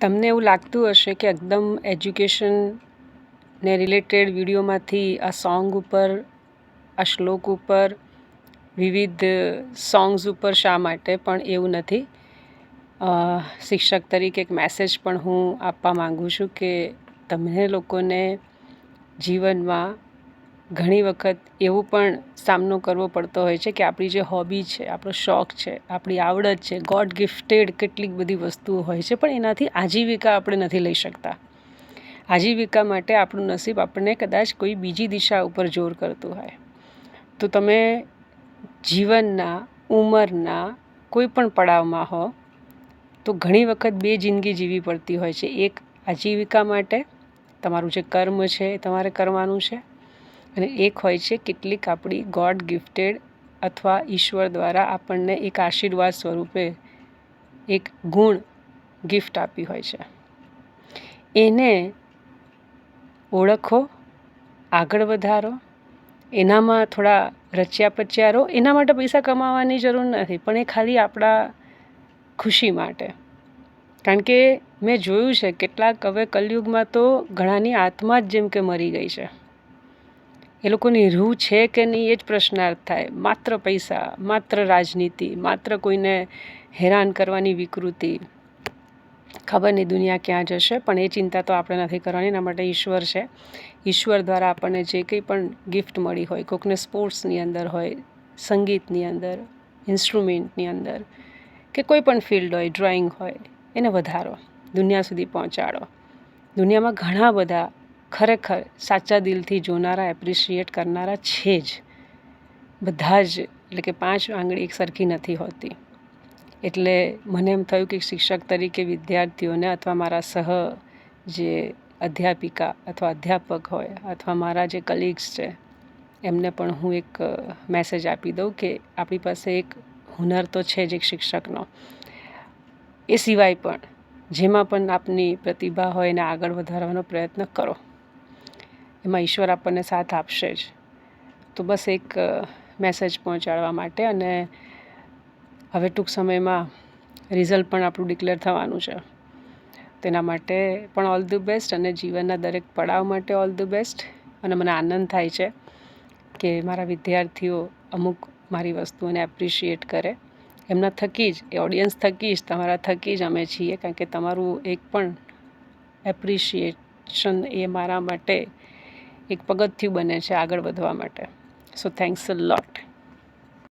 તમને એવું લાગતું હશે કે એકદમ એજ્યુકેશનને રિલેટેડ વિડીયોમાંથી આ સોંગ ઉપર, આ શ્લોક ઉપર, વિવિધ સોંગ્સ ઉપર શા માટે? પણ એવું નથી. શિક્ષક તરીકે એક મેસેજ પણ હું આપવા માગું છું કે તમને લોકોને જીવનમાં ઘણી વખત એવું પણ સામનો કરવો પડતો હોય છે કે આપણી જે હોબી છે, આપણો શોખ છે, આપણી આવડત છે, ગોડ ગિફ્ટેડ કેટલીક બધી વસ્તુઓ હોય છે, પણ એનાથી આજીવિકા આપણે નથી લઈ શકતા. આજીવિકા માટે આપણું નસીબ આપણને કદાચ કોઈ બીજી દિશા ઉપર જોર કરતું હોય. તો તમે જીવનના, ઉંમરના કોઈ પણ પડાવમાં હો તો ઘણી વખત બે જિંદગી જીવવી પડતી હોય છે. એક આજીવિકા માટે, તમારું જે કર્મ છે એ તમારે કરવાનું છે, અને એક હોય છે કેટલીક આપણી ગોડ ગિફ્ટેડ અથવા ઈશ્વર દ્વારા આપણને એક આશીર્વાદ સ્વરૂપે એક ગુણ ગિફ્ટ આપી હોય છે. એને ઓળખો, આગળ વધારો, એનામાં થોડા રચ્યા પચ્યા રહો. એના માટે પૈસા કમાવાની જરૂર નથી, પણ એ ખાલી આપણા ખુશી માટે. કારણ કે મેં જોયું છે કેટલાક હવે કલયુગમાં તો ઘણાની આત્મા જ જેમ કે મરી ગઈ છે. એ લોકોની રૂહ છે કે નહીં એ જ પ્રશ્નાર્થ થાય. માત્ર પૈસા, માત્ર રાજનીતિ, માત્ર કોઈને હેરાન કરવાની વિકૃતિ. ખબર નહીં દુનિયા ક્યાં જશે, પણ એ ચિંતા તો આપણે નથી કરવાની. એના માટે ઈશ્વર છે. ઈશ્વર દ્વારા આપણને જે કંઈ પણ ગિફ્ટ મળી હોય, કોઈકને સ્પોર્ટ્સની અંદર હોય, સંગીતની અંદર, ઇન્સ્ટ્રુમેન્ટની અંદર, કે કોઈ પણ ફિલ્ડ હોય, ડ્રોઈંગ હોય, એને વધારો, દુનિયા સુધી પહોંચાડો. દુનિયામાં ઘણા બધા ખરેખર સાચા દિલથી જોનારા, એપ્રિશિએટ કરનારા છે જ. બધા જ, એટલે કે 5 આંગળી એક સરખી નથી હોતી. એટલે મને એમ થયું કે શિક્ષક તરીકે વિદ્યાર્થીઓને અથવા મારા સહ જે અધ્યાપિકા અથવા અધ્યાપક હોય અથવા મારા જે કલીગ્સ છે એમને પણ હું એક મેસેજ આપી દઉં કે આપણી પાસે એક હુનર તો છે જ એક શિક્ષકનો. એ સિવાય પણ જેમાં પણ આપની પ્રતિભા હોય એને આગળ વધારવાનો પ્રયત્ન કરો. એમાં ઈશ્વર આપણને સાથ આપશે જ. તો બસ એક મેસેજ પહોંચાડવા માટે. અને હવે ટૂંક સમયમાં રિઝલ્ટ પણ આપણું ડિક્લેર થવાનું છે. તેના માટે પણ ઓલ ધ બેસ્ટ, અને જીવનના દરેક પડાવ માટે ઓલ ધ બેસ્ટ. અને મને આનંદ થાય છે કે મારા વિદ્યાર્થીઓ અમુક મારી વસ્તુઓને એપ્રિશિએટ કરે. એમના થકી જ, એ ઓડિયન્સ થકી જ, તમારા થકી જ અમે છીએ. કારણ કે તમારું એક પણ એપ્રિશિએશન એ મારા માટે એક પગથિયું બને છે આગળ વધવા માટે. સો થેન્ક્સ અ લોટ.